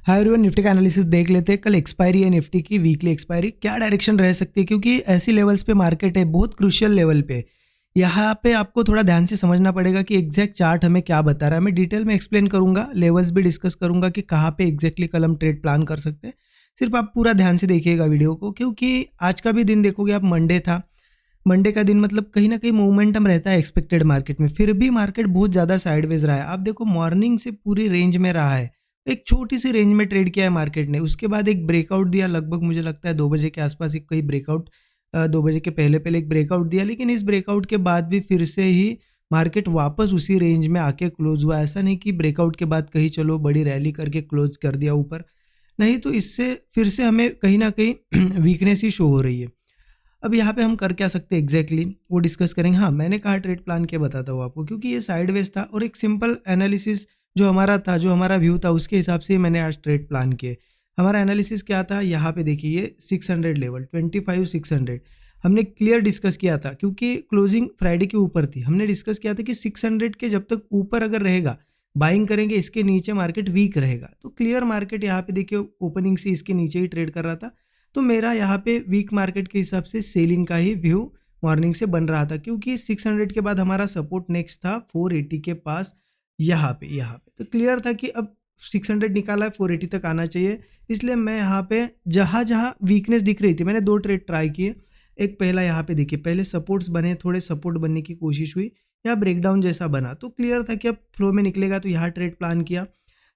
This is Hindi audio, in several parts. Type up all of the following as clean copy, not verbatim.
हाय एवरीवन, निफ्टी का एनालिसिस देख लेते हैं। कल एक्सपायरी है निफ्टी की, वीकली एक्सपायरी, क्या डायरेक्शन रह सकती है, क्योंकि ऐसी लेवल्स पे मार्केट है, बहुत क्रूशियल लेवल पे। यहाँ पे आपको थोड़ा ध्यान से समझना पड़ेगा कि एग्जैक्ट चार्ट हमें क्या बता रहा है। मैं डिटेल में एक्सप्लेन करूंगा, लेवल्स भी डिस्कस करूंगा कि कहाँ पे एग्जैक्टली कल हम ट्रेड प्लान कर सकते हैं। सिर्फ आप पूरा ध्यान से देखिएगा वीडियो को, क्योंकि आज का भी दिन देखोगे आप, मंडे था। मंडे का दिन मतलब कहीं ना कहीं मोमेंटम रहता है एक्सपेक्टेड मार्केट में, फिर भी मार्केट बहुत ज़्यादा साइडवेज रहा है। आप देखो मॉर्निंग से पूरी रेंज में रहा है, एक छोटी सी रेंज में ट्रेड किया है मार्केट ने। उसके बाद एक ब्रेकआउट दिया, लगभग मुझे लगता है 2 बजे के आसपास एक कोई ब्रेकआउट, 2 बजे के पहले पहले एक ब्रेकआउट दिया। लेकिन इस ब्रेकआउट के बाद भी फिर से ही मार्केट वापस उसी रेंज में आके क्लोज हुआ। ऐसा नहीं कि ब्रेकआउट के बाद कहीं चलो बड़ी रैली करके क्लोज कर दिया ऊपर, नहीं। तो इससे फिर से हमें कहीं ना कहीं वीकनेस ही शो हो रही है। अब यहाँ पे हम कर क्या सकते हैं एग्जैक्टली, वो डिस्कस करेंगे। हाँ, मैंने कहा ट्रेड प्लान के बताता हूँ आपको, क्योंकि ये साइडवेज था और एक सिंपल एनालिसिस जो हमारा था, जो हमारा व्यू था, उसके हिसाब से ही मैंने आज ट्रेड प्लान किए। हमारा एनालिसिस क्या था, यहाँ पे देखिए ये 600 लेवल 25,600 हमने क्लियर डिस्कस किया था, क्योंकि क्लोजिंग फ्राइडे के ऊपर थी। हमने डिस्कस किया था कि 600 के जब तक ऊपर अगर रहेगा बाइंग करेंगे, इसके नीचे मार्केट वीक रहेगा। तो क्लियर मार्केट यहाँ पे देखिए ओपनिंग से इसके नीचे ही ट्रेड कर रहा था। तो मेरा यहाँ पे वीक मार्केट के हिसाब से सेलिंग का ही व्यू मॉर्निंग से बन रहा था, क्योंकि 600 के बाद हमारा सपोर्ट नेक्स्ट था 480 के पास। यहाँ पे तो क्लियर था कि अब 600 निकाला है, 480 तक आना चाहिए। इसलिए मैं यहाँ पे जहाँ जहाँ वीकनेस दिख रही थी, मैंने 2 ट्रेड ट्राई किए। एक पहला यहाँ पे देखिए, पहले सपोर्ट्स बने, थोड़े सपोर्ट बनने की कोशिश हुई, या ब्रेकडाउन जैसा बना, तो क्लियर था कि अब फ्लो में निकलेगा, तो यहाँ ट्रेड प्लान किया।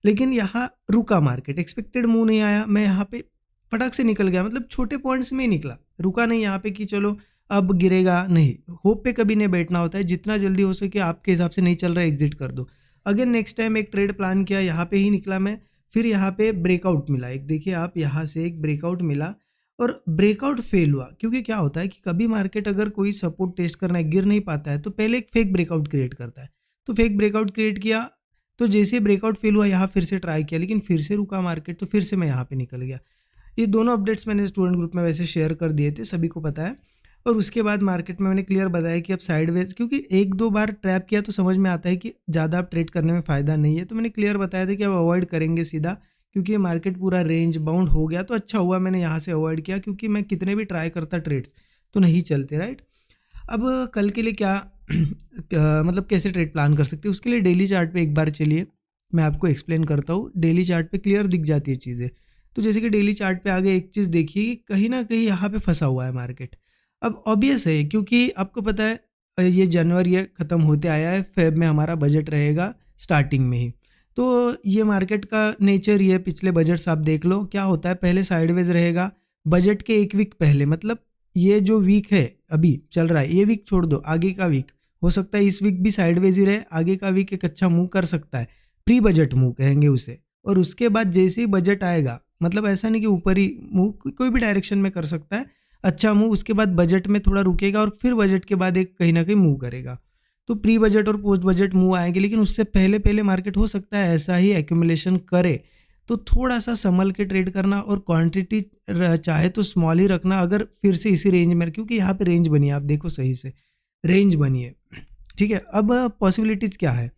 लेकिन यहाँ रुका मार्केट, एक्सपेक्टेड मूव नहीं आया। मैं यहाँ पे फटाक से निकल गया, मतलब छोटे पॉइंट्स में ही निकला, रुका नहीं यहाँ पे कि चलो अब गिरेगा। नहीं, होप पे कभी नहीं बैठना होता है। जितना जल्दी हो सके आपके हिसाब से नहीं चल रहा है, एग्जिट कर दो। अगेन नेक्स्ट टाइम एक ट्रेड प्लान किया, यहाँ पे ही निकला मैं। फिर यहाँ पे ब्रेकआउट मिला, एक देखिए आप, यहाँ से एक ब्रेकआउट मिला और ब्रेकआउट फेल हुआ। क्योंकि क्या होता है कि कभी मार्केट अगर कोई सपोर्ट टेस्ट करना है, गिर नहीं पाता है, तो पहले एक फेक ब्रेकआउट क्रिएट करता है। तो फेक ब्रेकआउट क्रिएट किया, तो जैसे ब्रेकआउट फेल हुआ, यहाँ फिर से ट्राई किया, लेकिन फिर से रुका मार्केट, तो फिर से मैं यहाँ पे निकल गया। ये दोनों अपडेट्स मैंने स्टूडेंट ग्रुप में वैसे शेयर कर दिए थे, सभी को पता है। और उसके बाद मार्केट में मैंने क्लियर बताया कि अब साइडवेज, क्योंकि 1-2 बार ट्रैप किया तो समझ में आता है कि ज़्यादा अब ट्रेड करने में फ़ायदा नहीं है। तो मैंने क्लियर बताया था कि अब अवॉइड करेंगे सीधा, क्योंकि ये मार्केट पूरा रेंज बाउंड हो गया। तो अच्छा हुआ मैंने यहाँ से अवॉइड किया, क्योंकि मैं कितने भी ट्राई करता ट्रेड्स तो नहीं चलते, राइट। अब कल के लिए क्या मतलब कैसे ट्रेड प्लान कर सकते हैं, उसके लिए डेली चार्ट पे एक बार चलिए, मैं आपको एक्सप्लेन करता हूँ। डेली चार्ट पे क्लियर दिख जाती है चीज़ें। तो जैसे कि डेली चार्ट पे आगे एक चीज़ देखिए, कहीं ना कहीं यहाँ पे फंसा हुआ है मार्केट। अब ऑब्वियस है, क्योंकि आपको पता है ये जनवरी है, ख़त्म होते आया है, फेब में हमारा बजट रहेगा स्टार्टिंग में ही। तो ये मार्केट का नेचर, ये पिछले बजट्स आप देख लो क्या होता है, पहले साइडवेज रहेगा बजट के एक वीक पहले। मतलब ये जो वीक है अभी चल रहा है, ये वीक छोड़ दो, आगे का वीक हो सकता है इस वीक भी साइडवेज ही रहे, आगे का वीक एक अच्छा मूव कर सकता है, प्री बजट मूव कहेंगे उसे। और उसके बाद जैसे ही बजट आएगा, मतलब ऐसा नहीं कि ऊपर ही मूव, कोई भी डायरेक्शन में कर सकता है अच्छा मूव, उसके बाद बजट में थोड़ा रुकेगा और फिर बजट के बाद एक कहीं ना कहीं मूव करेगा। तो प्री बजट और पोस्ट बजट मूव आएंगे, लेकिन उससे पहले पहले मार्केट हो सकता है ऐसा ही एक्यूमुलेशन करे। तो थोड़ा सा संभल के ट्रेड करना, और क्वांटिटी चाहे तो स्मॉल ही रखना, अगर फिर से इसी रेंज में, क्योंकि यहाँ पे रेंज बनी है, आप देखो सही से रेंज बनी है, ठीक है। अब पॉसिबिलिटीज़ क्या है,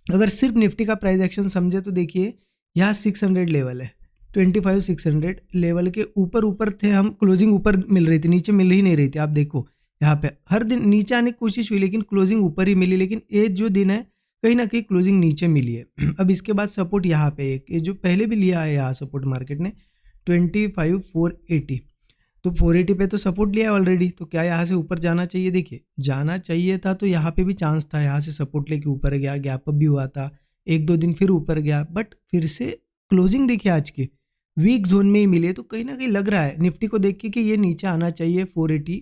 अगर सिर्फ निफ्टी का प्राइस एक्शन समझे तो देखिए यहाँ 600 लेवल है, 25,600 लेवल के ऊपर ऊपर थे हम, क्लोजिंग ऊपर मिल रही थी, नीचे मिल ही नहीं रही थी। आप देखो यहाँ पे हर दिन नीचे आने की कोशिश हुई, लेकिन क्लोजिंग ऊपर ही मिली। लेकिन ये जो दिन है कहीं ना कहीं क्लोजिंग नीचे मिली है। अब इसके बाद सपोर्ट यहाँ पे एक, ये जो पहले भी लिया है यहाँ सपोर्ट मार्केट ने 25,480, तो 480 पे तो सपोर्ट लिया है ऑलरेडी। तो क्या यहाँ से ऊपर जाना चाहिए, देखिए जाना चाहिए था, तो यहाँ पे भी चांस था, यहाँ से सपोर्ट लेके ऊपर गया, गैप अप भी हुआ था, 1-2 दिन फिर ऊपर गया, बट फिर से क्लोजिंग देखिए आज की वीक जोन में ही मिली है। तो कहीं ना कहीं लग रहा है निफ्टी को देख के कि ये नीचे आना चाहिए 480।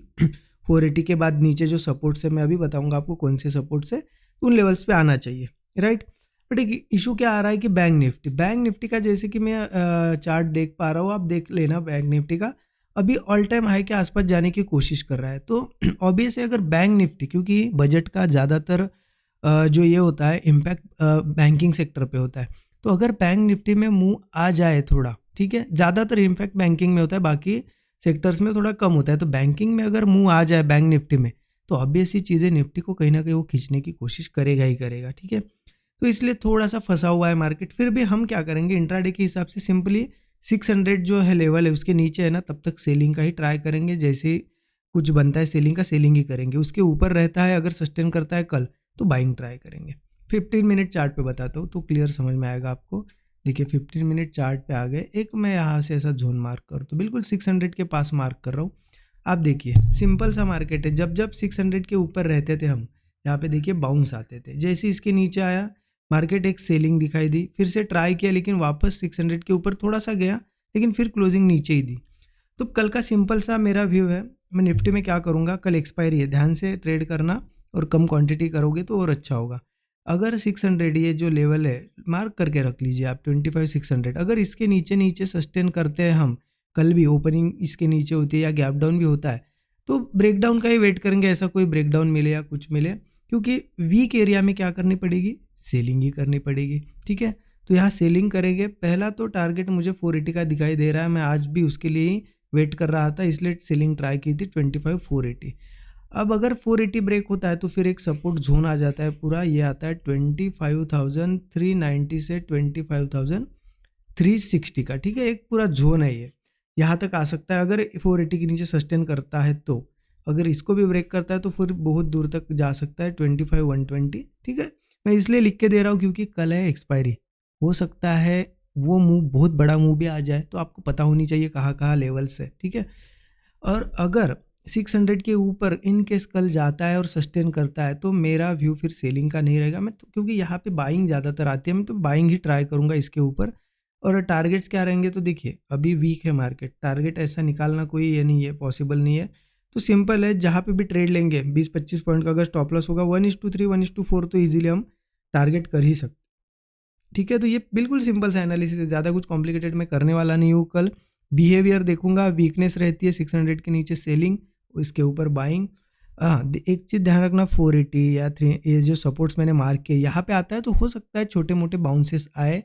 480 के बाद नीचे जो सपोर्ट से, मैं अभी बताऊंगा आपको कौन से सपोर्ट से, उन लेवल्स पे आना चाहिए, राइट। बट एक इशू क्या आ रहा है कि बैंक निफ्टी का, जैसे कि मैं चार्ट देख पा रहा हूँ, आप देख लेना, बैंक निफ्टी का अभी ऑल टाइम हाई के आसपास जाने की कोशिश कर रहा है। तो ऑब्वियस है अगर बैंक निफ्टी, क्योंकि बजट का ज़्यादातर जो ये होता है इम्पैक्ट बैंकिंग सेक्टर पे होता है, तो अगर बैंक निफ्टी में मूव आ जाए थोड़ा, ठीक है, ज़्यादातर इम्पैक्ट बैंकिंग में होता है, बाकी सेक्टर्स में थोड़ा कम होता है। तो बैंकिंग में अगर मूव आ जाए बैंक निफ्टी में, तो ऑब्वियस ही चीज़ें निफ्टी को कहीं ना कहीं वो खींचने की कोशिश करेगा ही करेगा, ठीक है। तो इसलिए थोड़ा सा फंसा हुआ है मार्केट। फिर भी हम क्या करेंगे, इंट्राडे के हिसाब से सिंपली 600 जो है लेवल है उसके नीचे है ना, तब तक सेलिंग का ही ट्राई करेंगे। जैसे ही कुछ बनता है सेलिंग का, सेलिंग ही करेंगे। उसके ऊपर रहता है, अगर सस्टेन करता है कल, तो बाइंग ट्राई करेंगे। 15 मिनट चार्ट पे बताता हूँ तो क्लियर समझ में आएगा आपको। देखिए 15 मिनट चार्ट पे आ गए। एक मैं यहाँ से ऐसा जोन मार्क कर, तो बिल्कुल 600 के पास मार्क कर रहा हूँ। आप देखिए सिंपल सा मार्केट है। जब जब 600 के ऊपर रहते थे हम, यहाँ पे देखिए बाउंस आते थे। जैसे इसके नीचे आया मार्केट, एक सेलिंग दिखाई दी, फिर से ट्राई किया, लेकिन वापस 600 के ऊपर थोड़ा सा गया, लेकिन फिर क्लोजिंग नीचे ही दी। तो कल का सिंपल सा मेरा व्यू है। मैं निफ्टी में क्या करूँगा, कल एक्सपायरी है, ध्यान से ट्रेड करना और कम क्वांटिटी करोगे तो और अच्छा होगा। अगर 600 ये जो लेवल है मार्क करके रख लीजिए आप, 25,600, अगर इसके नीचे नीचे सस्टेन करते हैं हम, कल भी ओपनिंग इसके नीचे होती है या गैप डाउन भी होता है, तो ब्रेकडाउन का ही वेट करेंगे। ऐसा कोई ब्रेकडाउन मिले या कुछ मिले, क्योंकि वीक एरिया में क्या करनी पड़ेगी, सेलिंग ही करनी पड़ेगी। ठीक है, तो यहाँ सेलिंग करेंगे। पहला तो टारगेट मुझे 480 का दिखाई दे रहा है, मैं आज भी उसके लिए ही वेट कर रहा था, इसलिए सेलिंग ट्राई की थी 25,480। अब अगर 480 ब्रेक होता है तो फिर एक सपोर्ट जोन आ जाता है पूरा, ये आता है 25,390 से 25,360 का। ठीक है, एक पूरा जोन है ये, यहाँ तक आ सकता है अगर 480 के नीचे सस्टेन करता है तो। अगर इसको भी ब्रेक करता है तो फिर बहुत दूर तक जा सकता है, 25,120। ठीक है, मैं इसलिए लिख के दे रहा हूँ क्योंकि कल है एक्सपायरी, हो सकता है वो मूव, बहुत बड़ा मूव भी आ जाए, तो आपको पता होनी चाहिए कहाँ कहाँ लेवल्स है। ठीक है, और अगर 600 के ऊपर इन केस कल जाता है और सस्टेन करता है, तो मेरा व्यू फिर सेलिंग का नहीं रहेगा। मैं तो, क्योंकि यहाँ पे बाइंग ज़्यादातर आती है, मैं तो बाइंग ही ट्राई करूँगा इसके ऊपर। और टारगेट्स क्या रहेंगे, तो देखिए अभी वीक है मार्केट, टारगेट ऐसा निकालना कोई ये नहीं है, पॉसिबल नहीं है। तो सिंपल है, जहाँ पे भी ट्रेड लेंगे 20-25 पॉइंट का अगर स्टॉप लॉस होगा 1:3 1:4, तो ईजिली हम टारगेट कर ही सकते। ठीक है, तो ये बिल्कुल सिंपल सा एनालिसिस है, ज़्यादा कुछ कॉम्प्लिकेटेड मैं करने वाला नहीं हूँ। कल बिहेवियर देखूंगा, वीकनेस रहती है 600 के नीचे सेलिंग, इसके ऊपर बाइंग। हाँ, एक चीज़ ध्यान रखना, 480 या 3, ये जो सपोर्ट्स मैंने मार्क किए यहाँ पे आता है, तो हो सकता है छोटे मोटे बाउंसेस आए,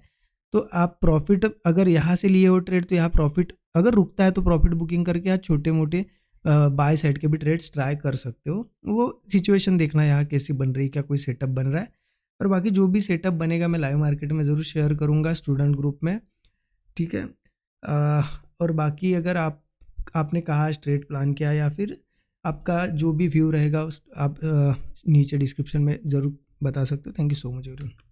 तो आप प्रॉफिट अगर यहाँ से लिए हो ट्रेड, तो यहाँ प्रॉफिट अगर रुकता है तो प्रॉफिट बुकिंग करके आप छोटे मोटे बाय साइड के भी ट्रेड्स ट्राई कर सकते हो। वो सिचुएशन देखना यहाँ कैसी बन रही है, क्या कोई सेटअप बन रहा है। और बाकी जो भी सेटअप बनेगा मैं लाइव मार्केट में ज़रूर शेयर करूँगा स्टूडेंट ग्रुप में। ठीक है, और बाकी अगर आपने कहा स्ट्रेट प्लान किया या फिर आपका जो भी व्यू रहेगा उस आप नीचे डिस्क्रिप्शन में ज़रूर बता सकते हो। Thank you so much everyone.